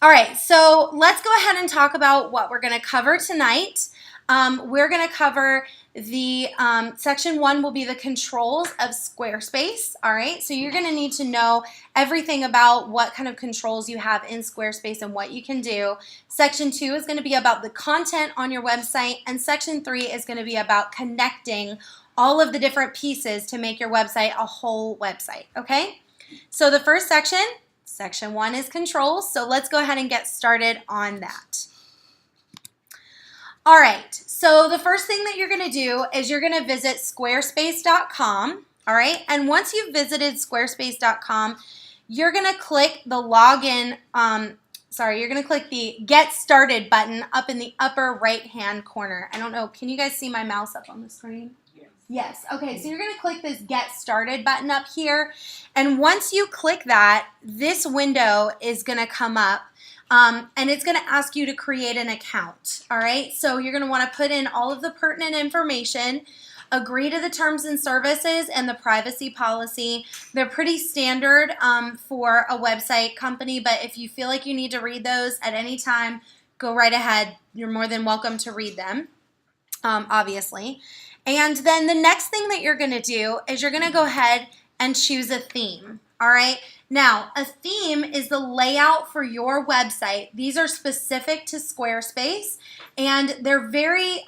All right, so let's go ahead and talk about what we're going to cover tonight. We're going to cover the section 1 will be the controls of Squarespace. All right, so you're going to need to know everything about what kind of controls you have in Squarespace and what you can do. Section 2 is going to be about the content on your website, and section 3 is going to be about connecting all of the different pieces to make your website a whole website. Okay, so the first section 1 is controls, so let's go ahead and get started on that. All right, so the first thing that you're going to do is you're going to visit squarespace.com, all right? And once you've visited squarespace.com, you're going to click the login, you're going to click the Get Started button up in the upper right-hand corner. I don't know, can you guys see my mouse up on the screen? Yes. Okay, so you're going to click this Get Started button up here, and once you click that, this window is going to come up, and it's going to ask you to create an account, all right? So you're going to want to put in all of the pertinent information, agree to the terms and services and the privacy policy. They're pretty standard for a website company, but if you feel like you need to read those at any time, go right ahead. You're more than welcome to read them, obviously. And then the next thing that you're going to do is you're going to go ahead and choose a theme, all right? Now, a theme is the layout for your website. These are specific to Squarespace, and they're very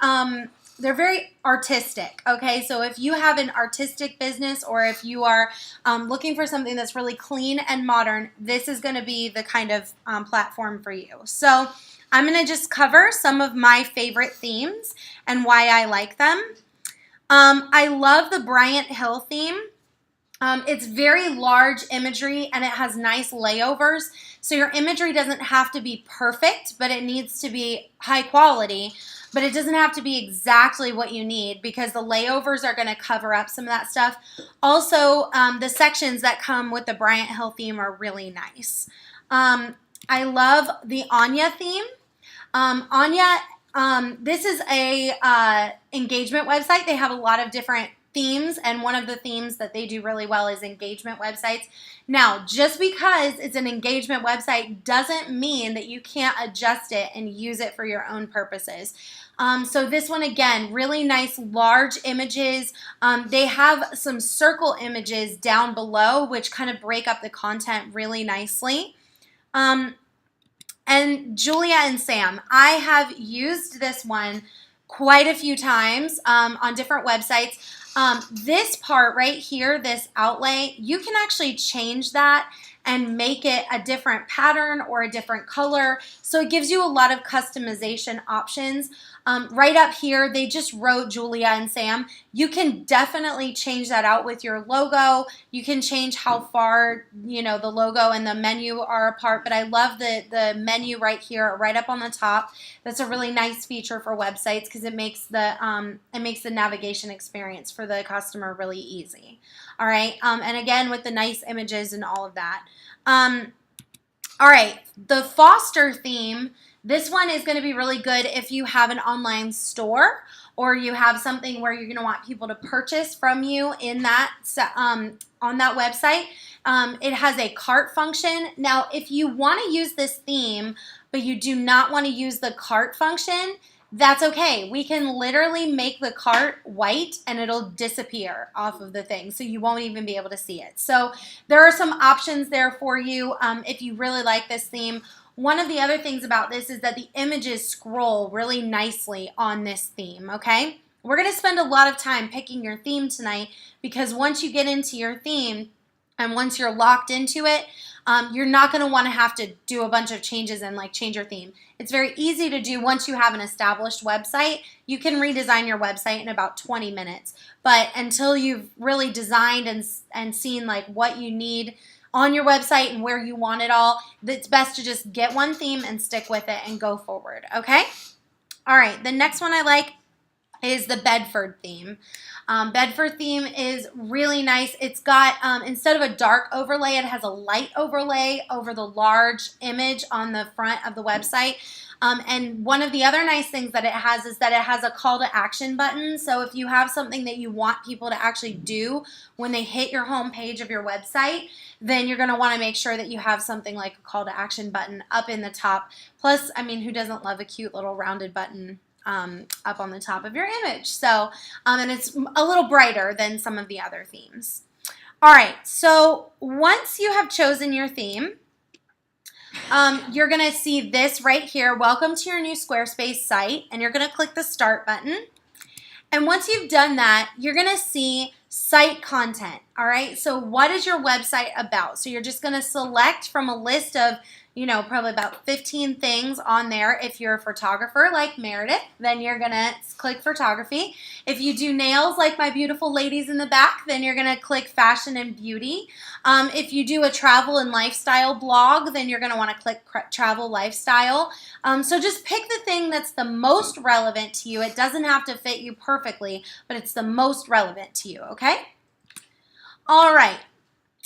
artistic, okay? So if you have an artistic business or if you are looking for something that's really clean and modern, this is going to be the kind of platform for you. So I'm going to just cover some of my favorite themes and why I like them. I love the Bryant Hill theme. It's very large imagery and it has nice layovers. So your imagery doesn't have to be perfect, but it needs to be high quality. But it doesn't have to be exactly what you need because the layovers are going to cover up some of that stuff. Also, the sections that come with the Bryant Hill theme are really nice. I love the Anya theme. This is a engagement website. They have a lot of different themes, and one of the themes that they do really well is engagement websites. Now, just because it's an engagement website doesn't mean that you can't adjust it and use it for your own purposes. So this one, again, really nice large images. They have some circle images down below which kind of break up the content really nicely. And Julia and Sam, I have used this one quite a few times on different websites. This part right here, this outlay, you can actually change that and make it a different pattern or a different color. So it gives you a lot of customization options. Right up here, they just wrote Julia and Sam. You can definitely change that out with your logo. You can change how far, the logo and the menu are apart. But I love the menu right here, right up on the top. That's a really nice feature for websites because it makes the navigation experience for the customer really easy. All right, and again with the nice images and all of that. All right, the Foster theme. This one is going to be really good if you have an online store or you have something where you're going to want people to purchase from you in that on that website. It has a cart function. Now, if you want to use this theme, but you do not want to use the cart function, that's okay. We can literally make the cart white and it'll disappear off of the thing, so you won't even be able to see it. So there are some options there for you if you really like this theme. One of the other things about this is that the images scroll really nicely on this theme, okay? We're going to spend a lot of time picking your theme tonight because once you get into your theme and once you're locked into it, you're not going to want to have to do a bunch of changes and change your theme. It's very easy to do once you have an established website. You can redesign your website in about 20 minutes. But until you've really designed and seen what you need on your website and where you want it all, it's best to just get one theme and stick with it and go forward, okay? All right, the next one I like is the Bedford theme. Bedford theme is really nice. It's got, instead of a dark overlay, it has a light overlay over the large image on the front of the website. And one of the other nice things that it has is that it has a call to action button. So if you have something that you want people to actually do when they hit your home page of your website, then you're going to want to make sure that you have something like a call to action button up in the top. Plus, I mean, who doesn't love a cute little rounded button up on the top of your image? So, and it's a little brighter than some of the other themes. All right, so once you have chosen your theme, you're going to see this right here, welcome to your new Squarespace site, and you're going to click the start button. And once you've done that, you're going to see site content, all right? So what is your website about? So you're just going to select from a list of, you know, probably about 15 things on there. If you're a photographer like Meredith, then you're going to click photography. If you do nails like my beautiful ladies in the back, then you're going to click fashion and beauty. If you do a travel and lifestyle blog, then you're going to want to click travel lifestyle. So just pick the thing that's the most relevant to you. It doesn't have to fit you perfectly, but it's the most relevant to you, okay? All right.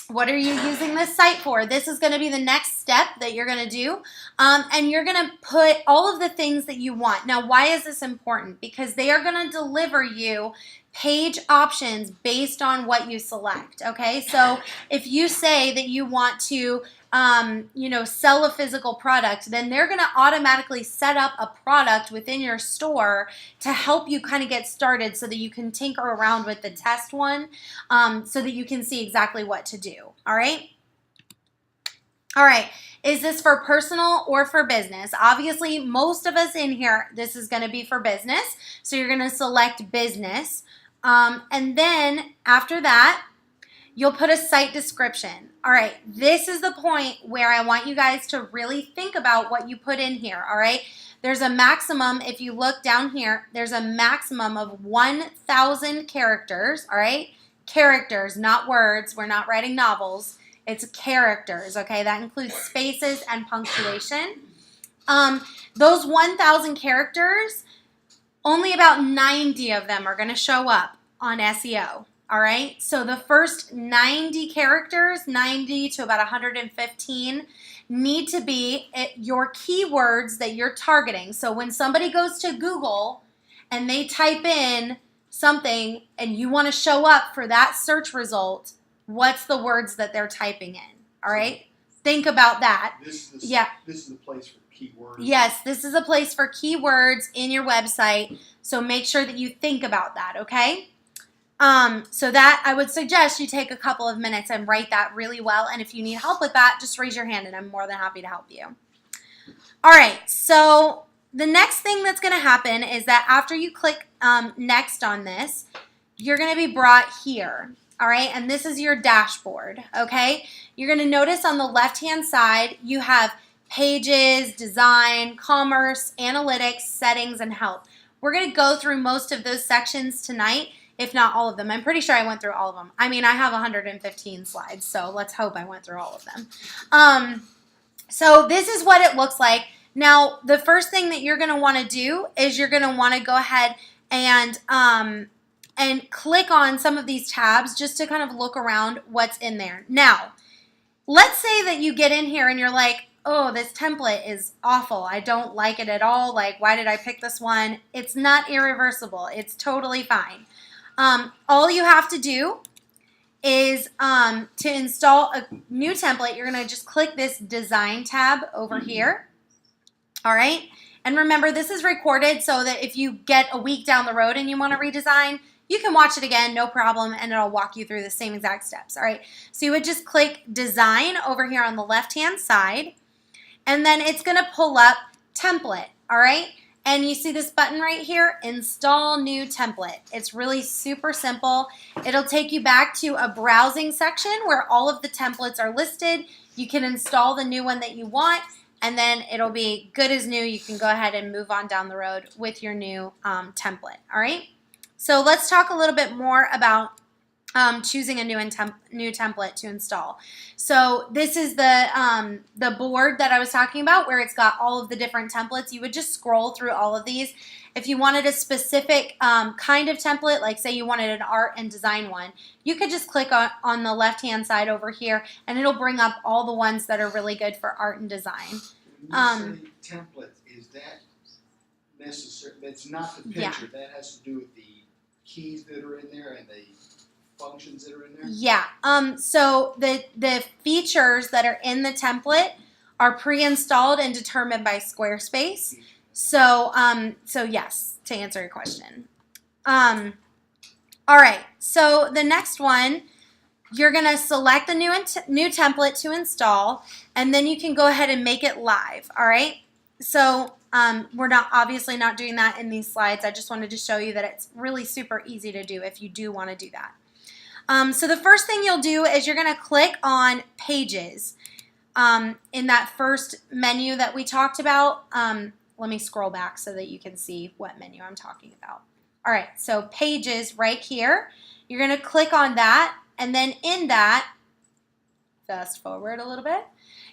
What are you using this site for? This is going to be the next step that you're going to do. And you're going to put all of the things that you want. Now, why is this important? Because they are going to deliver you page options based on what you select, okay? So if you say that you want to, you know, sell a physical product, then they're going to automatically set up a product within your store to help you kind of get started so that you can tinker around with the test one, so that you can see exactly what to do, all right? All right, is this for personal or for business? Obviously, most of us in here, this is going to be for business, so you're going to select business. And then after that, you'll put a site description. All right, this is the point where I want you guys to really think about what you put in here, all right? There's a maximum, if you look down here, there's a maximum of 1,000 characters, all right? Characters, not words. We're not writing novels. It's characters, okay? That includes spaces and punctuation. Those 1,000 characters, only about 90 of them are going to show up on SEO, all right? So the first 90 characters, 90 to about 115, need to be your keywords that you're targeting. So when somebody goes to Google and they type in something and you want to show up for that search result, what's the words that they're typing in, all right? Think about that. This is the place for keywords. Yes, this is a place for keywords in your website, so make sure that you think about that, okay? So that, I would suggest you take a couple of minutes and write that really well, and if you need help with that, just raise your hand and I'm more than happy to help you. All right, so the next thing that's going to happen is that after you click next on this, you're going to be brought here. All right, and this is your dashboard, okay? You're going to notice on the left-hand side, you have pages, design, commerce, analytics, settings, and help. We're going to go through most of those sections tonight, if not all of them. I'm pretty sure I went through all of them. I mean, I have 115 slides, so let's hope I went through all of them. So this is what it looks like. Now, the first thing that you're going to want to do is you're going to want to go ahead and click on some of these tabs just to kind of look around what's in there. Now, let's say that you get in here and you're like, oh, this template is awful. I don't like it at all. Like, why did I pick this one? It's not irreversible. It's totally fine. All you have to do is to install a new template, you're going to just click this design tab over here. All right. And remember, this is recorded so that if you get a week down the road and you want to redesign, you can watch it again, no problem, and it'll walk you through the same exact steps. All right. So you would just click design over here on the left-hand side, and then it's going to pull up template. All right. And you see this button right here, install new template. It's really super simple. It'll take you back to a browsing section where all of the templates are listed. You can install the new one that you want, and then it'll be good as new. You can go ahead and move on down the road with your new template, all right? So let's talk a little bit more about choosing a new template to install. So this is the board that I was talking about where it's got all of the different templates. You would just scroll through all of these. If you wanted a specific kind of template, like say you wanted an art and design one, you could just click on the left-hand side over here, and it'll bring up all the ones that are really good for art and design. When you say template, is that necessary? It's not the picture. Yeah. That has to do with the keys that are in there and the functions that are in there? Yeah. So the features that are in the template are pre-installed and determined by Squarespace. So yes, to answer your question. All right. So the next one, you're gonna select the new template to install, and then you can go ahead and make it live. All right. So we're obviously not doing that in these slides. I just wanted to show you that it's really super easy to do if you do want to do that. So the first thing you'll do is you're going to click on Pages in that first menu that we talked about. Let me scroll back so that you can see what menu I'm talking about. All right, so Pages right here. You're going to click on that, and then in that, fast forward a little bit,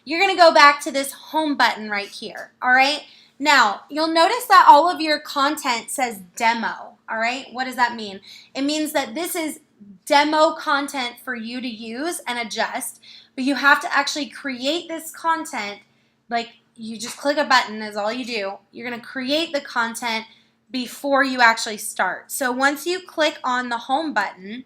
you're going to go back to this Home button right here. All right, now you'll notice that all of your content says Demo. All right, what does that mean? It means that this is demo content for you to use and adjust, but you have to actually create this content. Like, you just click a button is all you do. You're going to create the content before you actually start. So once you click on the Home button,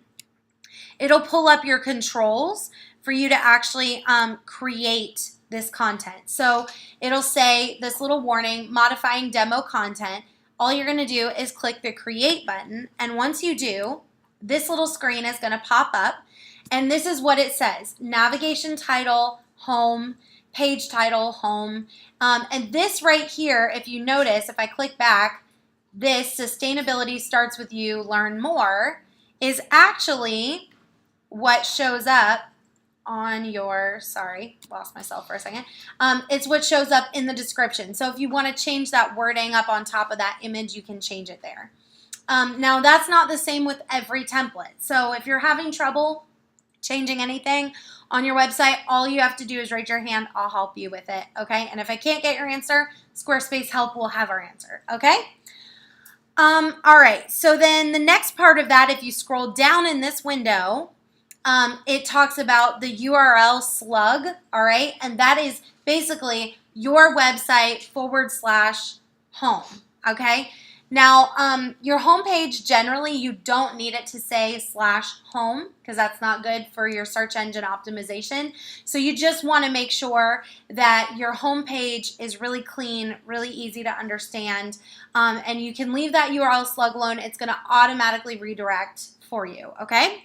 it'll pull up your controls for you to actually create this content. So it'll say this little warning, modifying demo content. All you're going to do is click the Create button, and once you do, this little screen is going to pop up, and this is what it says: navigation title, home, page title, home. And this right here, if you notice, if I click back, this sustainability starts with you, learn more, is actually what shows up on your, sorry, lost myself for a second. It's what shows up in the description. So if you want to change that wording up on top of that image, you can change it there. Now, that's not the same with every template. So if you're having trouble changing anything on your website, all you have to do is raise your hand. I'll help you with it, okay? And if I can't get your answer, Squarespace Help will have our answer, okay? All right, so then the next part of that, if you scroll down in this window, it talks about the URL Slug, all right? And that is basically your website /home, okay? Now, your homepage, generally, you don't need it to say /home because that's not good for your search engine optimization. So you just want to make sure that your homepage is really clean, really easy to understand, and you can leave that URL Slug alone. It's going to automatically redirect for you, okay?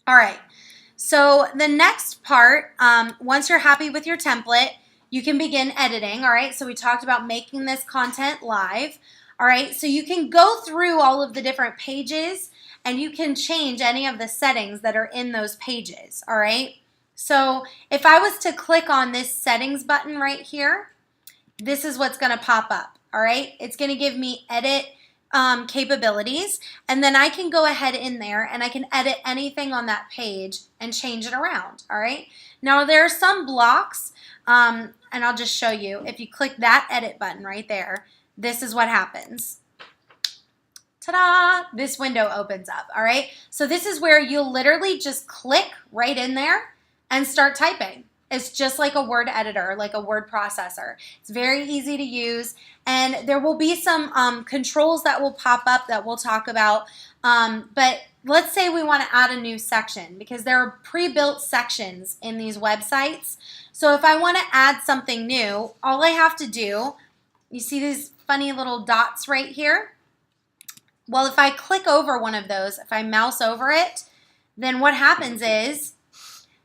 All right, so the next part, once you're happy with your template, you can begin editing, all right? So we talked about making this content live. All right, so you can go through all of the different pages and you can change any of the settings that are in those pages, all right? So if I was to click on this settings button right here, this is what's gonna pop up, all right? It's gonna give me edit capabilities, and then I can go ahead in there and I can edit anything on that page and change it around, all right? Now there are some blocks, and I'll just show you. If you click that edit button right there, this is what happens. Ta-da! This window opens up, all right? So this is where you'll literally just click right in there and start typing. It's just like a word editor, like a word processor. It's very easy to use, and there will be some controls that will pop up that we'll talk about, but let's say we want to add a new section because there are pre-built sections in these websites. So if I want to add something new, all I have to do, you see these funny little dots right here? Well, if I click over one of those, if I mouse over it, then what happens is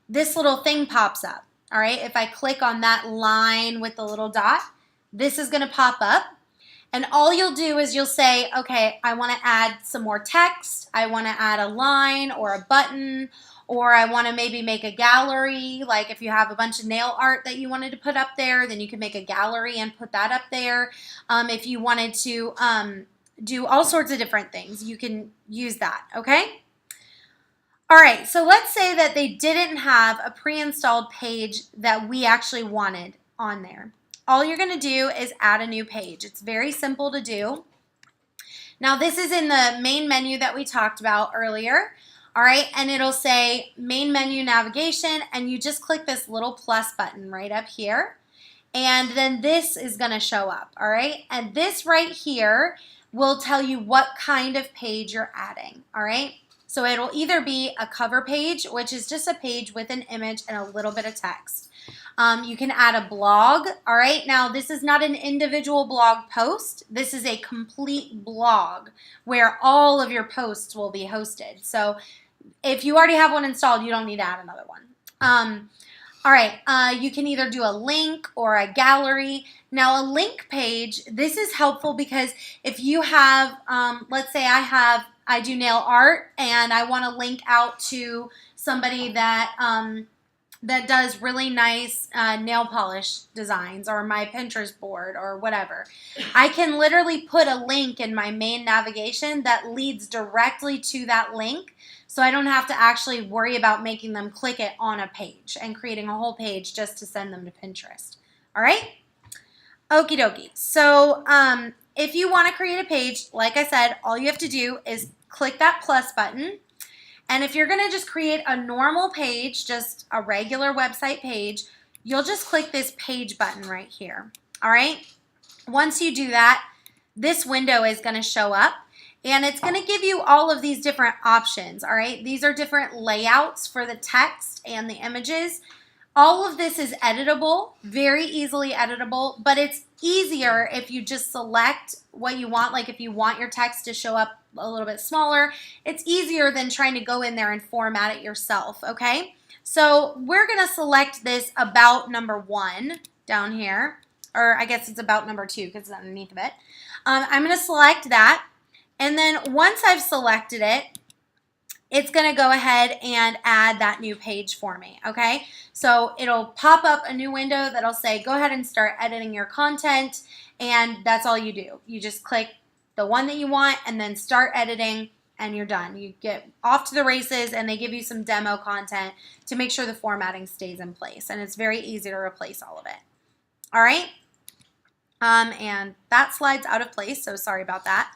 this little thing pops up, all right? If I click on that line with the little dot, this is gonna pop up, and all you'll do is you'll say, okay, I wanna add some more text, I wanna add a line or a button, or I wanna maybe make a gallery, like if you have a bunch of nail art that you wanted to put up there, then you can make a gallery and put that up there. If you wanted to do all sorts of different things, you can use that, okay? All right, so let's say that they didn't have a pre-installed page that we actually wanted on there. All you're going to do is add a new page. It's very simple to do. Now, this is in the main menu that we talked about earlier. All right, and it'll say main menu navigation, and you just click this little plus button right up here. And then this is going to show up, all right? And this right here will tell you what kind of page you're adding, all right? So it'll either be a cover page, which is just a page with an image and a little bit of text. You can add a blog, all right? Now, this is not an individual blog post. This is a complete blog where all of your posts will be hosted. So if you already have one installed, you don't need to add another one. All right, you can either do a link or a gallery. Now, a link page, this is helpful because if you have, let's say I do nail art and I want to link out to somebody that that does really nice nail polish designs, or my Pinterest board or whatever. I can literally put a link in my main navigation that leads directly to that link, so I don't have to actually worry about making them click it on a page and creating a whole page just to send them to Pinterest. All right? Okie dokie. So if you want to create a page, like I said, all you have to do is click that plus button. And if you're going to just create a normal page, just a regular website page, you'll just click this page button right here. All right? Once you do that, this window is going to show up. And it's going to give you all of these different options, all right? These are different layouts for the text and the images. All of this is editable, very easily editable, but it's easier if you just select what you want. Like if you want your text to show up a little bit smaller, it's easier than trying to go in there and format it yourself, okay? So we're going to select this about number 1 down here, or I guess it's about number 2 because it's underneath of it. I'm going to select that. And then once I've selected it, it's going to go ahead and add that new page for me, okay? So it'll pop up a new window that'll say, go ahead and start editing your content, and that's all you do. You just click the one that you want and then start editing, and you're done. You get off to the races, and they give you some demo content to make sure the formatting stays in place, and it's very easy to replace all of it. All right? And that slides out of place, so sorry about that.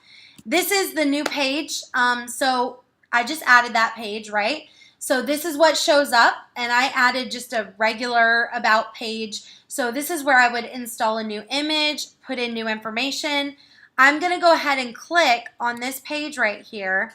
This is the new page, so I just added that page, right? So this is what shows up, and I added just a regular about page. So this is where I would install a new image, put in new information. I'm going to go ahead and click on this page right here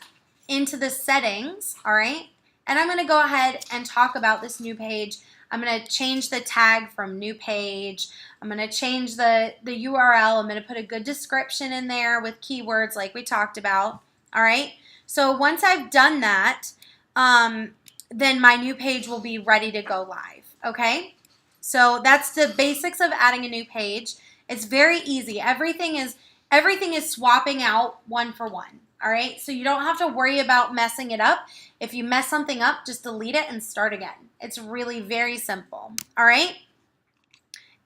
into the settings, all right? And I'm going to go ahead and talk about this new page. I'm going to change the tag from new page. I'm going to change the URL. I'm going to put a good description in there with keywords like we talked about. All right. So once I've done that, then my new page will be ready to go live. Okay. So that's the basics of adding a new page. It's very easy. Everything is swapping out one for one. All right, so you don't have to worry about messing it up. If you mess something up, just delete it and start again. It's really very simple. All right,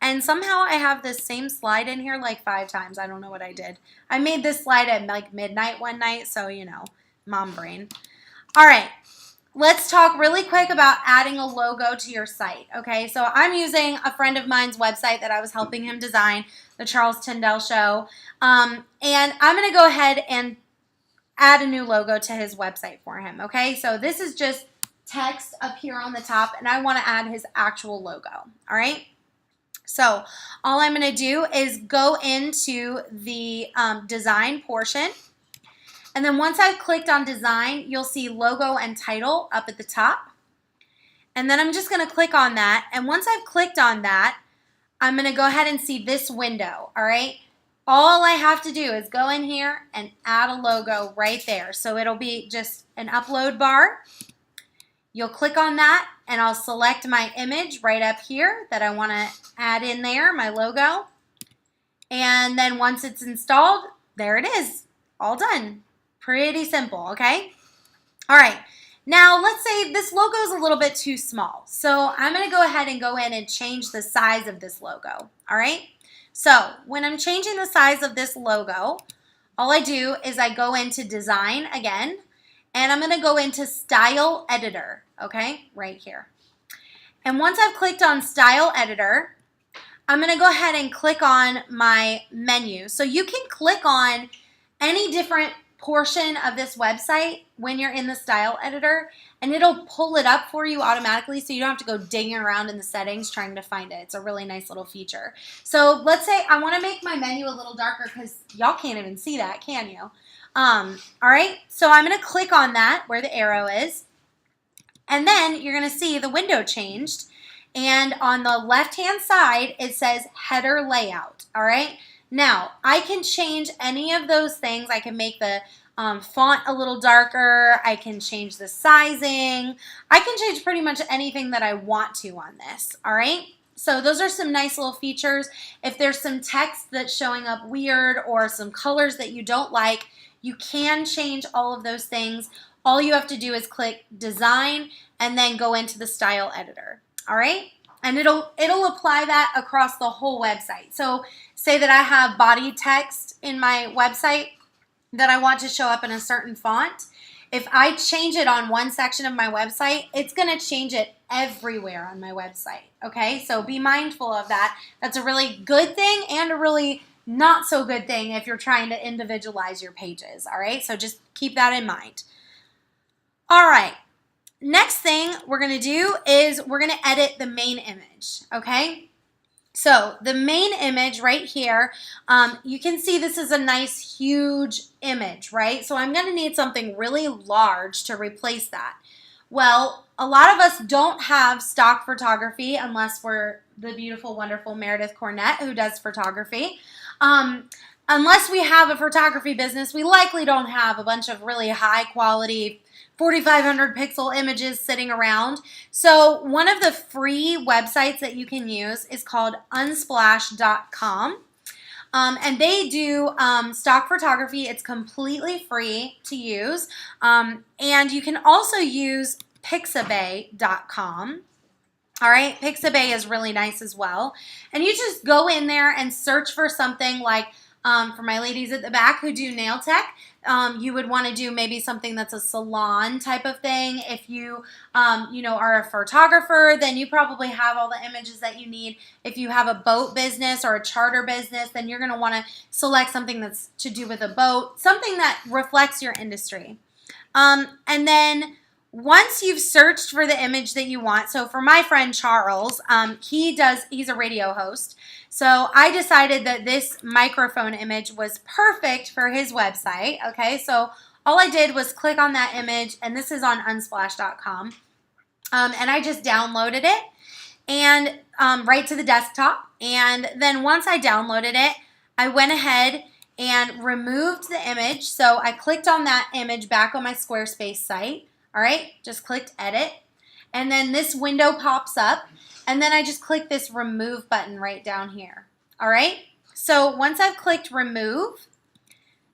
and somehow I have this same slide in here like 5 times. I don't know what I did. I made this slide at like midnight one night, so you know, mom brain. All right, let's talk really quick about adding a logo to your site. Okay, so I'm using a friend of mine's website that I was helping him design, the Charles Tyndall Show, and I'm going to go ahead and add a new logo to his website for him, okay? So this is just text up here on the top, and I want to add his actual logo, all right? So all I'm going to do is go into the design portion, and then once I've clicked on design, you'll see logo and title up at the top, and then I'm just going to click on that, and once I've clicked on that, I'm going to go ahead and see this window, all right? All I have to do is go in here and add a logo right there. So it'll be just an upload bar. You'll click on that, and I'll select my image right up here that I want to add in there, my logo. And then once it's installed, there it is, all done. Pretty simple, okay? All right, now let's say this logo is a little bit too small. So I'm going to go ahead and go in and change the size of this logo, all right? So when I'm changing the size of this logo, all I do is I go into design again, and I'm going to go into Style Editor, okay, right here. And once I've clicked on Style Editor, I'm going to go ahead and click on my menu. So you can click on any different portion of this website when you're in the Style Editor, and it'll pull it up for you automatically, so you don't have to go digging around in the settings trying to find it. It's a really nice little feature. So let's say I want to make my menu a little darker because y'all can't even see that, can you? All right, so I'm going to click on that where the arrow is, and then you're going to see the window changed, and on the left-hand side, it says Header Layout, all right? Now, I can change any of those things. I can make the font a little darker. I can change the sizing. I can change pretty much anything that I want to on this, all right? So those are some nice little features. If there's some text that's showing up weird or some colors that you don't like, you can change all of those things. All you have to do is click Design and then go into the Style Editor, all right? And it'll apply that across the whole website. So say that I have body text in my website that I want to show up in a certain font. If I change it on one section of my website, it's going to change it everywhere on my website, okay? So be mindful of that. That's a really good thing and a really not so good thing if you're trying to individualize your pages, all right? So just keep that in mind. All right. Next thing we're going to do is we're going to edit the main image, okay? So the main image right here, you can see this is a nice huge image, right? So I'm going to need something really large to replace that. Well, a lot of us don't have stock photography unless we're the beautiful, wonderful Meredith Cornett who does photography. Unless we have a photography business, we likely don't have a bunch of really high quality 4,500 pixel images sitting around. So one of the free websites that you can use is called Unsplash.com. And they do stock photography. It's completely free to use. And you can also use Pixabay.com. All right, Pixabay is really nice as well. And you just go in there and search for something like, for my ladies at the back who do nail tech, you would want to do maybe something that's a salon type of thing. If you, are a photographer, then you probably have all the images that you need. If you have a boat business or a charter business, then you're going to want to select something that's to do with a boat, something that reflects your industry. And then once you've searched for the image that you want, so for my friend Charles, he's a radio host. So I decided that this microphone image was perfect for his website, okay? So all I did was click on that image, and this is on unsplash.com, and I just downloaded it and right to the desktop. And then once I downloaded it, I went ahead and removed the image. So I clicked on that image back on my Squarespace site. All right, just clicked edit, and then this window pops up, and then I just click this remove button right down here. All right, so once I've clicked remove,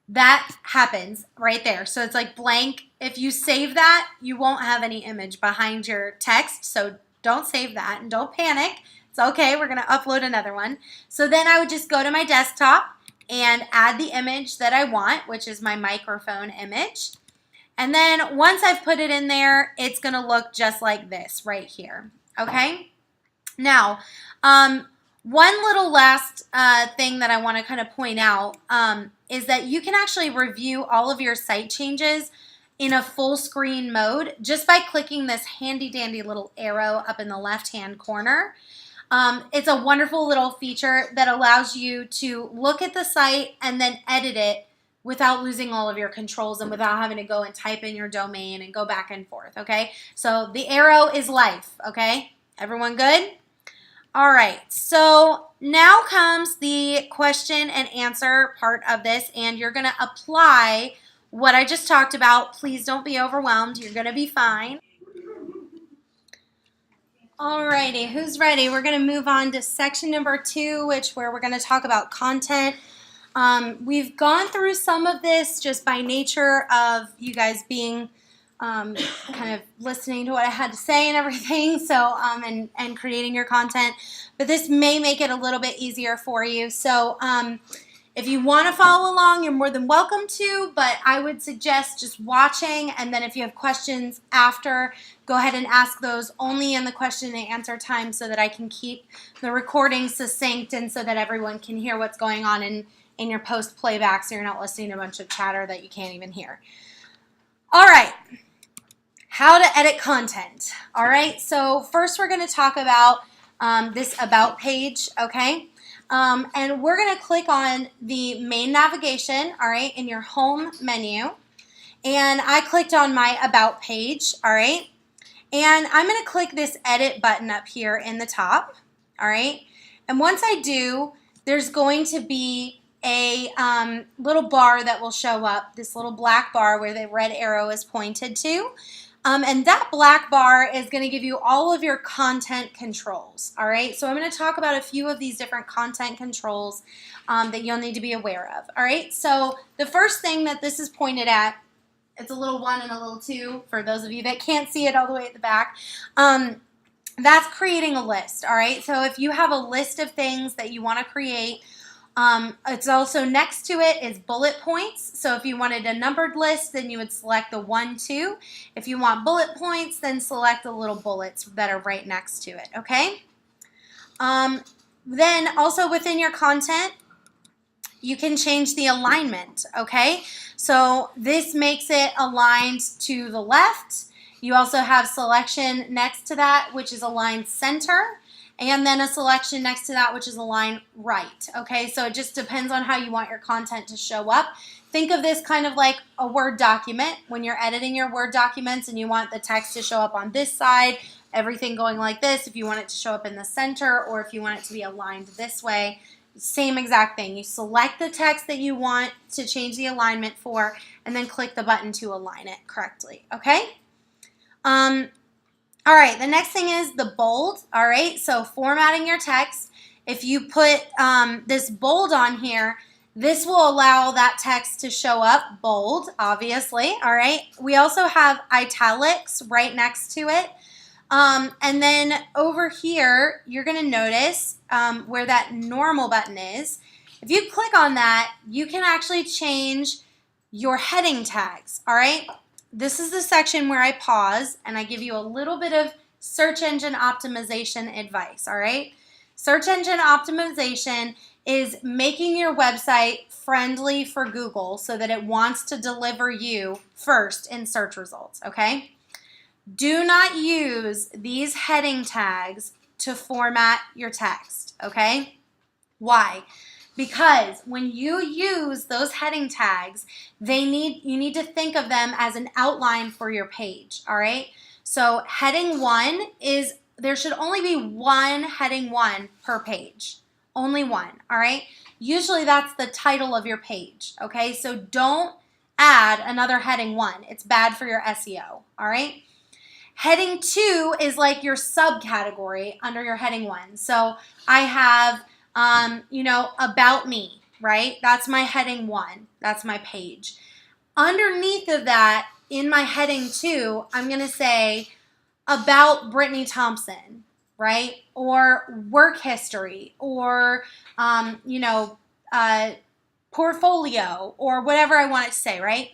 that happens right there. So it's like blank. If you save that, you won't have any image behind your text, so don't save that and don't panic. It's okay, we're gonna upload another one. So then I would just go to my desktop and add the image that I want, which is my microphone image. And then once I've put it in there, it's going to look just like this right here, okay? Now, one little last thing that I want to kind of point out is that you can actually review all of your site changes in a full screen mode just by clicking this handy dandy little arrow up in the left-hand corner. It's a wonderful little feature that allows you to look at the site and then edit it without losing all of your controls and without having to go and type in your domain and go back and forth, okay? So the arrow is life, okay? Everyone good? All right, so now comes the question and answer part of this, and you're gonna apply what I just talked about. Please don't be overwhelmed. You're gonna be fine. All righty, who's ready? We're gonna move on to section number 2, where we're gonna talk about content. We've gone through some of this just by nature of you guys being kind of listening to what I had to say and everything, so and creating your content. But this may make it a little bit easier for you. So If you want to follow along, you're more than welcome to, but I would suggest just watching, and then if you have questions after, go ahead and ask those only in the question and answer time so that I can keep the recording succinct and so that everyone can hear what's going on in your post playback so you're not listening to a bunch of chatter that you can't even hear. All right, how to edit content. All right, so first we're going to talk about this About page, okay? And we're going to click on the main navigation, all right, in your home menu. And I clicked on my About page, all right? And I'm going to click this Edit button up here in the top, all right? And once I do, there's going to be a little bar that will show up, this little black bar where the red arrow is pointed to. And that black bar is going to give you all of your content controls, all right? So I'm going to talk about a few of these different content controls that you'll need to be aware of, all right? So the first thing that this is pointed at, it's a little 1 and a little 2 for those of you that can't see it all the way at the back. That's creating a list, all right? So if you have a list of things that you want to create, it's also next to it is bullet points. So if you wanted a numbered list, then you would select the 1, 2. If you want bullet points, then select the little bullets that are right next to it, okay? Then also within your content, you can change the alignment, okay? So this makes it aligned to the left. You also have selection next to that, which is aligned center. And then a selection next to that, which is aligned right, okay? So it just depends on how you want your content to show up. Think of this kind of like a Word document. When you're editing your Word documents and you want the text to show up on this side, everything going like this, if you want it to show up in the center or if you want it to be aligned this way, same exact thing. You select the text that you want to change the alignment for and then click the button to align it correctly, okay? All right, the next thing is the bold, all right? So formatting your text, if you put this bold on here, this will allow that text to show up bold, obviously, all right? We also have italics right next to it. And then over here, you're going to notice where that normal button is. If you click on that, you can actually change your heading tags, all right? This is the section where I pause and I give you a little bit of search engine optimization advice, all right? Search engine optimization is making your website friendly for Google so that it wants to deliver you first in search results, okay? Do not use these heading tags to format your text, okay? Why? Because when you use those heading tags, you need to think of them as an outline for your page, all right? So heading 1 is, there should only be one heading 1 per page. Only one, all right? Usually that's the title of your page, okay? So don't add another heading 1. It's bad for your SEO, all right? Heading 2 is like your subcategory under your heading 1. So I have about me, right? That's my heading 1. That's my page. Underneath of that, in my heading 2, I'm going to say about Brittany Thompson, right? Or work history, or, portfolio, or whatever I want it to say, right?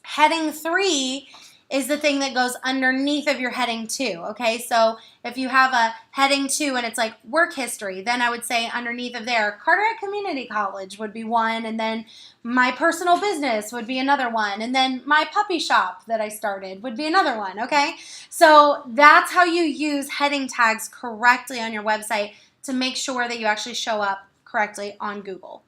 Heading 3 is the thing that goes underneath of your heading 2, okay? So if you have a heading 2 and it's like work history, then I would say underneath of there, Carteret Community College would be one, and then my personal business would be another one, and then my puppy shop that I started would be another one, okay? So that's how you use heading tags correctly on your website to make sure that you actually show up correctly on Google.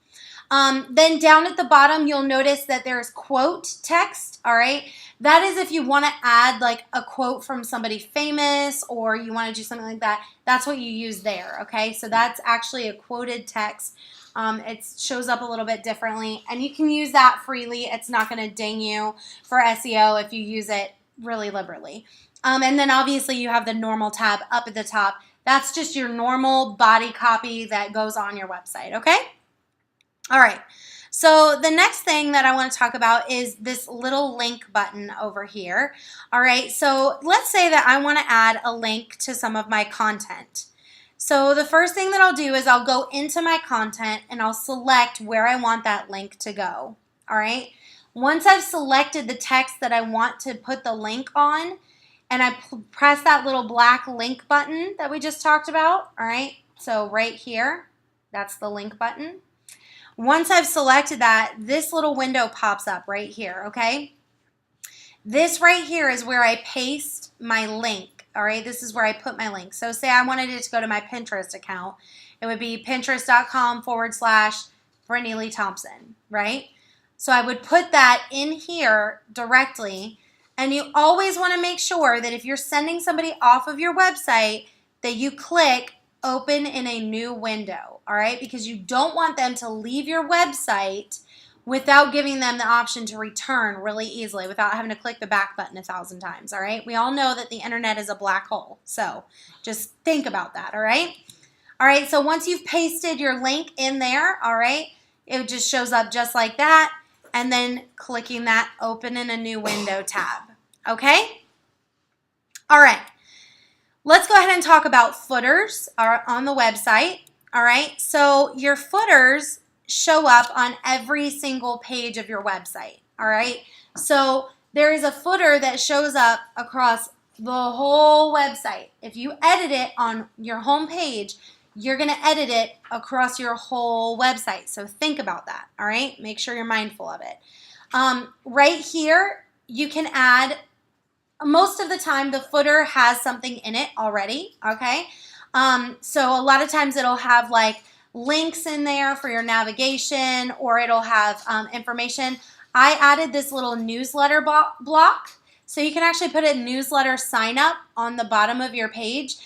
Then down at the bottom, you'll notice that there's quote text, all right? That is if you want to add like a quote from somebody famous or you want to do something like that, that's what you use there, okay? So that's actually a quoted text. It shows up a little bit differently, and you can use that freely. It's not going to ding you for SEO if you use it really liberally. And then obviously you have the normal tab up at the top. That's just your normal body copy that goes on your website, okay? All right, so the next thing that I want to talk about is this little link button over here. All right, so let's say that I want to add a link to some of my content. So the first thing that I'll do is I'll go into my content and I'll select where I want that link to go. All right. Once I've selected the text that I want to put the link on, and I press that little black link button that we just talked about, all right? So right here, that's the link button. Once I've selected that, this little window pops up right here, okay? This right here is where I paste my link, all right? This is where I put my link. So say I wanted it to go to my Pinterest account. It would be pinterest.com/Brittany Lee Thompson, right? So I would put that in here directly, and you always want to make sure that if you're sending somebody off of your website that you click open in a new window, all right? Because you don't want them to leave your website without giving them the option to return really easily without having to click the back button 1,000 times, all right? We all know that the internet is a black hole, so just think about that, all right? All right, so once you've pasted your link in there, all right, it just shows up just like that, and then clicking that open in a new window tab, okay? All right, let's go ahead and talk about footers on the website, all right? So your footers show up on every single page of your website, all right? So there is a footer that shows up across the whole website. If you edit it on your home page, you're going to edit it across your whole website. So think about that, all right? Make sure you're mindful of it. Right here, you can add, most of the time, the footer has something in it already, okay? So a lot of times it'll have like links in there for your navigation, or it'll have information. I added this little newsletter block. So you can actually put a newsletter sign up on the bottom of your page.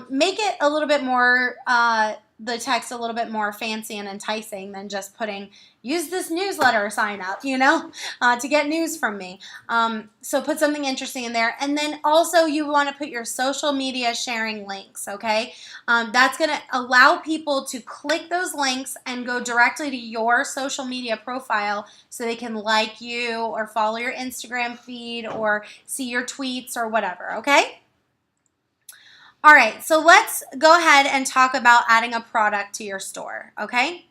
Make it a little bit more, the text a little bit more fancy and enticing than just putting, use this newsletter sign up, you know, to get news from me. So put something interesting in there. And then also you want to put your social media sharing links, okay? That's going to allow people to click those links and go directly to your social media profile so they can like you or follow your Instagram feed or see your tweets or whatever, okay? All right, so let's go ahead and talk about adding a product to your store, okay?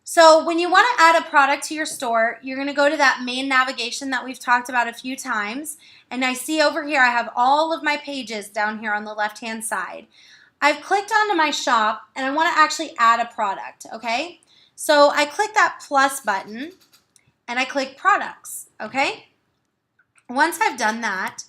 So when you want to add a product to your store, you're going to go to that main navigation that we've talked about a few times. And I see over here I have all of my pages down here on the left-hand side. I've clicked onto my shop and I want to actually add a product, okay? So I click that plus button and I click products, okay? Once I've done that,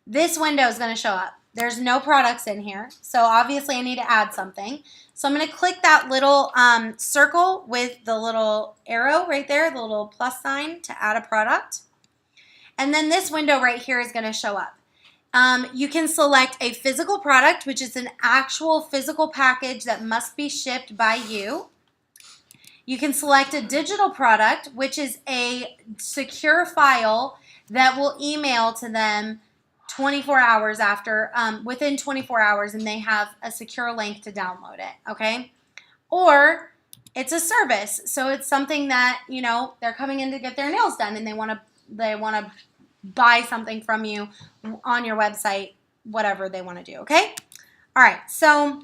this window is going to show up. There's no products in here, so obviously I need to add something. So I'm going to click that little circle with the little arrow right there, the little plus sign to add a product. And then this window right here is going to show up. You can select a physical product, which is an actual physical package that must be shipped by you. You can select a digital product, which is a secure file that will email to them 24 hours after, within 24 hours, and they have a secure link to download it, okay? Or it's a service, so it's something that, you know, they're coming in to get their nails done and they want to buy something from you on your website, whatever they want to do, okay? All right, so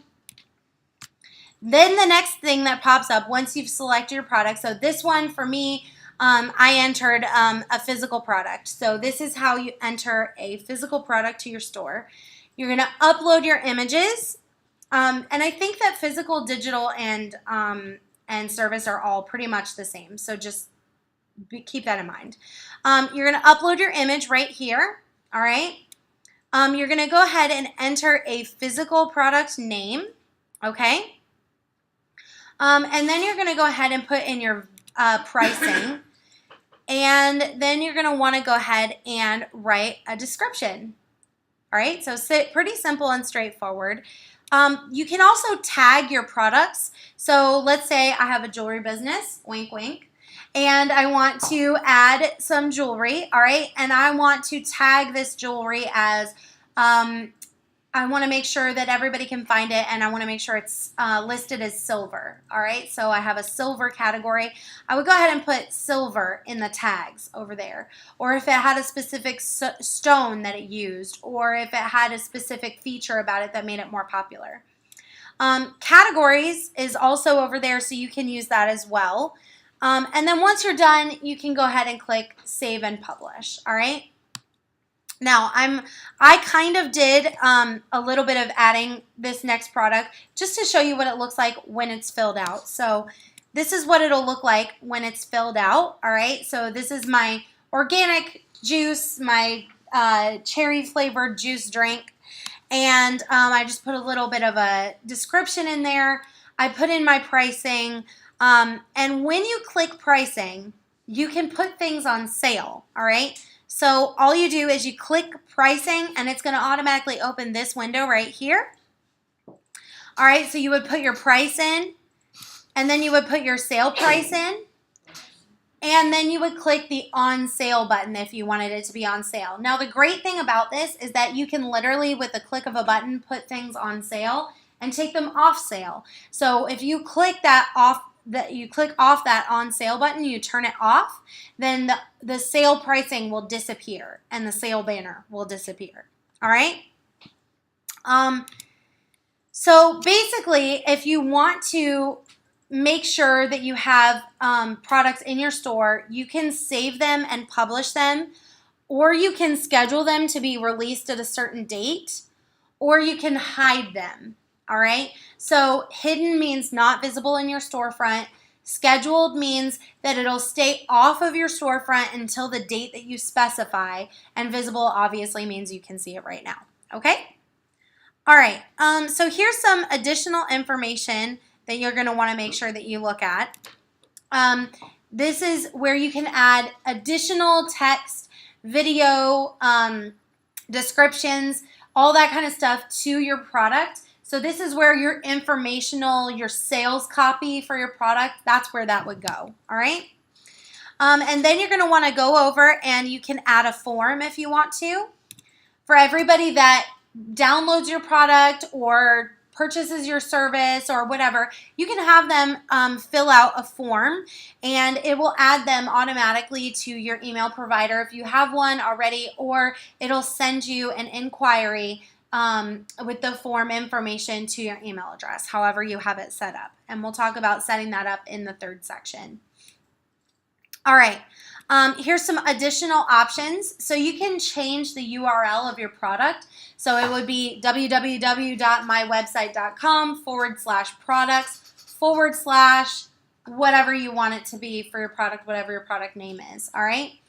then the next thing that pops up once you've selected your product, so this one for me, I entered a physical product. So this is how you enter a physical product to your store. You're going to upload your images. And I think that physical, digital, and service are all pretty much the same. So just keep that in mind. You're going to upload your image right here. All right. You're going to go ahead and enter a physical product name. Okay. And then you're going to go ahead and put in your pricing. And then you're going to want to go ahead and write a description. All right, so pretty simple and straightforward. You can also tag your products. So let's say I have a jewelry business, wink, wink, and I want to add some jewelry, all right? And I want to tag this jewelry as, I want to make sure that everybody can find it, and I want to make sure it's listed as silver, all right? So I have a silver category. I would go ahead and put silver in the tags over there. Or if it had a specific stone that it used, or if it had a specific feature about it that made it more popular. Categories is also over there, so you can use that as well. And then once you're done, you can go ahead and click Save and Publish, all right? Now, I kind of did a little bit of adding this next product just to show you what it looks like when it's filled out. So this is what it'll look like when it's filled out, all right? So this is my organic juice, my cherry flavored juice drink, and I just put a little bit of a description in there. I put in my pricing, and when you click pricing, you can put things on sale, all right? So all you do is you click pricing, and it's going to automatically open this window right here. All right, so you would put your price in, and then you would put your sale price in, and then you would click the on sale button if you wanted it to be on sale. Now, the great thing about this is that you can literally, with the click of a button, put things on sale and take them off sale. So if you click that off, that on sale button, you turn it off, then the sale pricing will disappear and the sale banner will disappear. All right? So basically, if you want to make sure that you have products in your store, you can save them and publish them, or you can schedule them to be released at a certain date, or you can hide them. All right, so hidden means not visible in your storefront. Scheduled means that it'll stay off of your storefront until the date that you specify. And visible obviously means you can see it right now. Okay? All right, so here's some additional information that you're going to want to make sure that you look at. This is where you can add additional text, video, descriptions, all that kind of stuff to your product. So this is where your informational, your sales copy for your product, that's where that would go, all right? And then you're going to want to go over and you can add a form if you want to. For everybody that downloads your product or purchases your service or whatever, you can have them fill out a form, and it will add them automatically to your email provider if you have one already, or it'll send you an inquiry with the form information to your email address, however you have it set up. And we'll talk about setting that up in the third section. All right, here's some additional options. So you can change the URL of your product. So it would be www.mywebsite.com/products/ whatever you want it to be for your product, whatever your product name is, all right?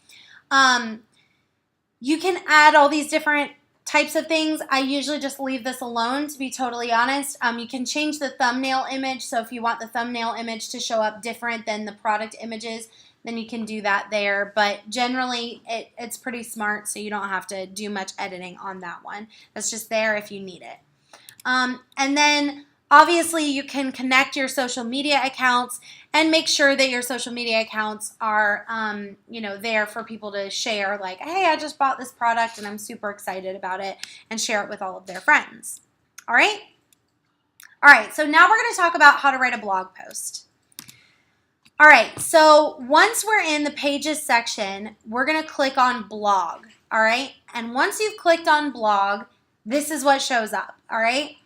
You can add all these different types of things. I usually just leave this alone, to be totally honest. You can change the thumbnail image. So if you want the thumbnail image to show up different than the product images, then you can do that there. But generally, it's pretty smart, so you don't have to do much editing on that one. That's just there if you need it. And then, obviously, you can connect your social media accounts and make sure that your social media accounts are, there for people to share. Like, hey, I just bought this product and I'm super excited about it, and share it with all of their friends. All right? All right, so now we're going to talk about how to write a blog post. All right, so once we're in the Pages section, we're going to click on Blog, all right? And once you've clicked on Blog, this is what shows up, all right?